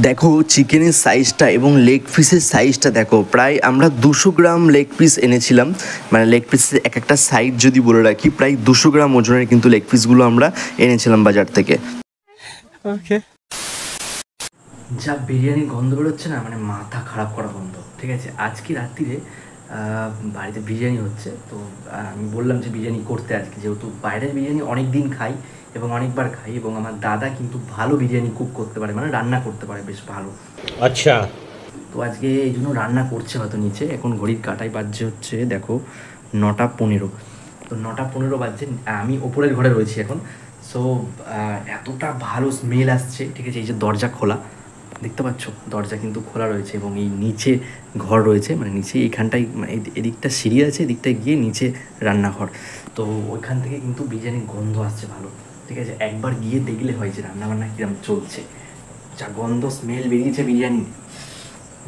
দেখো চিকেনের সাইজটা এবং লেগ পিসের সাইজটা দেখো, প্রায় আমরা 200 গ্রাম লেগ পিস এনেছিলাম। মানে লেগ পিসের এক একটা সাইড যদি বলে রাখি, প্রায় 200 গ্রাম ওজনের কিন্তু লেগ পিসগুলো আমরা এনেছিলাম বাজার থেকে। ওকে, যা বিরিয়ানির গন্ধ বেরোচ্ছে না, মানে মাথা খারাপ করা গন্ধ। ঠিক আছে, আজকে রাত্রিরে বাড়িতে বিরিয়ানি হচ্ছে, তো আমি বললাম যে বিরিয়ানি করতে আজকে, যেহেতু বাইরের বিরিয়ানি অনেক দিন খাই এবং অনেকবার খাই, এবং আমার দাদা কিন্তু ভালো বিরিয়ানি কুক করতে পারে, মানে রান্না করতে পারে বেশ ভালো। আচ্ছা, তো আজকে এই জন্য রান্না করছে হয়তো নিচে। এখন ঘড়ির কাঁটায় বাজছে হচ্ছে দেখো 9:15। তো 9:15 বাজছে, আমি ওপরের ঘরে রয়েছি এখন। সো এতটা ভালো স্মেল আসছে। ঠিক আছে, এই যে দরজা খোলা দেখতে পাচ্ছ, দরজা কিন্তু খোলা রয়েছে, এবং এই নিচে ঘর রয়েছে, মানে নিচে এইখানটায়, মানে এদিকটা সিঁড়ি আছে, এদিকটায় গিয়ে নিচে রান্নাঘর। তো ওইখান থেকে কিন্তু বিরিয়ানির গন্ধ আসছে ভালো। ঠিক আছে, একবার গিয়ে দেখলে হয় যে রান্নাবান্না কীরকম চলছে। যা গন্ধ স্মেল বেরিয়েছে বিরিয়ানি,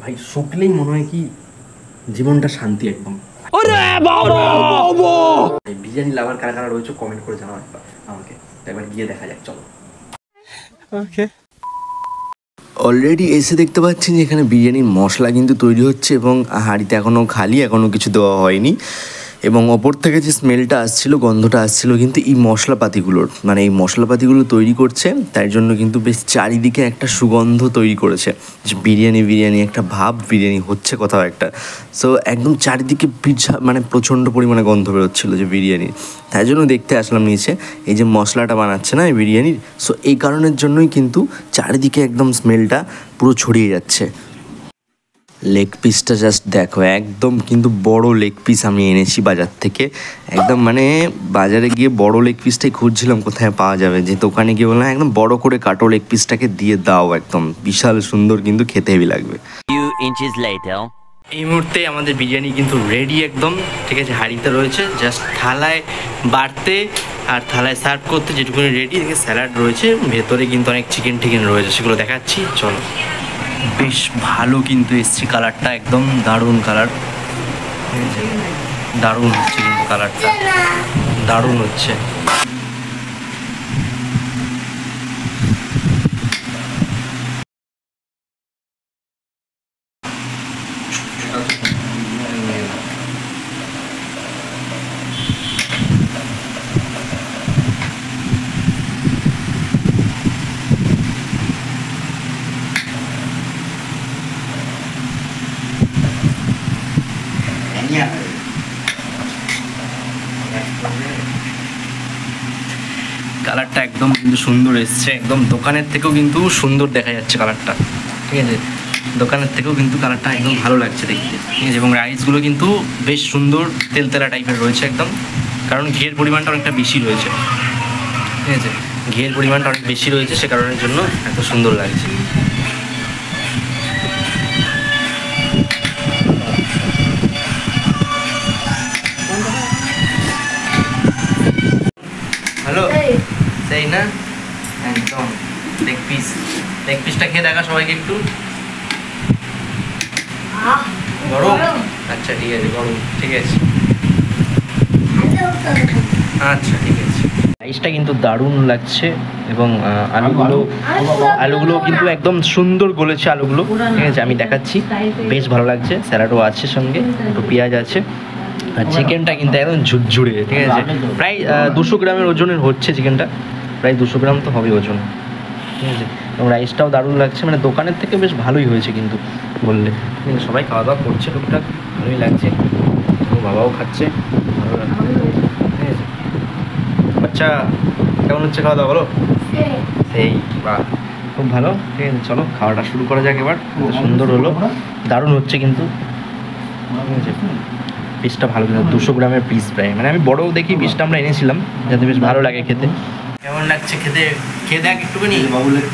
ভাই শুকলেই মনে হয় কি জীবনটা শান্তি একদম। বিরিয়ানি লাভার কারা কারা রয়েছে কমেন্ট করে জানাও আমাকে, একবার গিয়ে দেখা যাক, চলো। ওকে, অলরেডি এসে দেখতে পাচ্ছি যে এখানে বিরিয়ানির মশলা কিন্তু তৈরি হচ্ছে, এবং হাঁড়িতে এখনও খালি, এখনও কিছু দেওয়া হয়নি। এবং ওপর থেকে যে স্মেলটা আসছিল, গন্ধটা আসছিল কিন্তু এই মশলাপাতিগুলোর, মানে এই মশলাপাতিগুলো তৈরি করছে, তাই জন্য কিন্তু বেশ চারিদিকে একটা সুগন্ধ তৈরি করেছে, যে বিরিয়ানি একটা ভাব, বিরিয়ানি হচ্ছে কোথাও একটা। সো একদম চারিদিকে মানে প্রচণ্ড পরিমাণে গন্ধ বেরোচ্ছিলো যে বিরিয়ানির, তাই জন্য দেখতে আসলাম নিচে। এই যে মশলাটা বানাচ্ছে না এই বিরিয়ানির, সো এই কারণের জন্যই কিন্তু চারিদিকে একদম স্মেলটা পুরো ছড়িয়ে যাচ্ছে। লেগ পিসটা জাস্ট দেখো, একদম কিন্তু বড় লেগ পিস আমি এনেছি বাজার থেকে। একদম মানে বাজারে গিয়ে বড় লেগ পিসটাই খুঁজছিলাম কোথায় পাওয়া যাবে, যে দোকানে গিয়ে বললাম একদম বড় করে কাটো লেগ পিসটাকে দিয়ে দাও, একদম বিশাল সুন্দর, কিন্তু খেতে হেভি লাগবে। এই মুহূর্তে আমাদের বিরিয়ানি কিন্তু রেডি একদম। ঠিক আছে, হাঁড়িতে রয়েছে, জাস্ট থালায় বাড়তে আর থালায় সার্ভ করতে যেটুকুনি রেডি। স্যালাড রয়েছে, ভেতরে কিন্তু অনেক চিকেন রয়েছে, সেগুলো দেখাচ্ছি, চলো। বেশ ভালো কিন্তু এসছে কালারটা, একদম দারুণ কালার, দারুণ হচ্ছে কিন্তু কালারটা, দারুণ হচ্ছে। কালারটা একদম কিন্তু সুন্দর এসছে, একদম দোকানের থেকেও কিন্তু সুন্দর দেখা যাচ্ছে কালারটা। ঠিক আছে, দোকানের থেকেও কিন্তু কালারটা একদম ভালো লাগছে দেখতে। ঠিক আছে, এবং রাইসগুলো কিন্তু বেশ সুন্দর তেলতেলা টাইপের রয়েছে একদম, কারণ ঘিয়ের পরিমাণটা অনেকটা বেশি রয়েছে। ঠিক আছে, ঘিয়ের পরিমাণটা অনেক বেশি রয়েছে, সে কারণের জন্য এত সুন্দর লাগছে। হ্যালো, সেই না একদম লেগ পিসটা খেয়ে দেখা সবাইকে একটু। গরম? আচ্ছা ঠিক আছে, গরম, ঠিক আছে, আচ্ছা ঠিক আছে। রাইসটা কিন্তু দারুণ লাগছে, এবং আলুগুলো কিন্তু একদম সুন্দর গলেছে আলুগুলো। ঠিক আছে, আমি দেখাচ্ছি, বেশ ভালো লাগছে। স্যালাডও আছে সঙ্গে, একটু পেঁয়াজ আছে, আর চিকেনটা কিন্তু একদম ঝুরঝুরে। ঠিক আছে, প্রায় 200 গ্রামের ওজনের হচ্ছে চিকেনটা, প্রায় 200 গ্রাম তো হবে ওজন। ঠিক আছে, এবং রাইসটাও দারুণ লাগছে, মানে দোকানের থেকে বেশ ভালোই হয়েছে কিন্তু বললে। কিন্তু সবাই খাওয়া দাওয়া করছে টুকটাক, ভালোই লাগছে, বাবাও খাচ্ছে, ভালো লাগছে। ঠিক আছে, আচ্ছা কেমন হচ্ছে খাওয়া দাওয়া বলো? সেই বা খুব ভালো। ঠিক আছে, চলো খাওয়াটা শুরু করা যাক এবার। সুন্দর হলো, দারুণ হচ্ছে কিন্তু। ঠিক আছে, পিসটা ভালো, কিন্তু 200 গ্রামের পিস প্রায়, মানে আমি বড় দেখি পিসটা আমরা এনেছিলাম, যাতে বেশ ভালো লাগে খেতে। কেমন লাগছে খেতে? খেয়ে দেখ একটুখানি বাবু, লেগ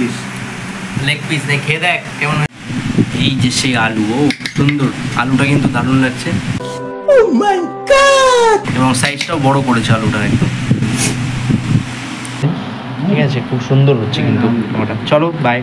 পিস নেই, খেয়ে দেখ কেমন। এই যে সেই আলু, ও সুন্দর, আলুটা কিন্তু দারুণ লাগছে, এবং সাইজটাও বড় করেছে আলুটা একদম। ঠিক আছে, খুব সুন্দর হচ্ছে কিন্তু ওটা। চলো বাই।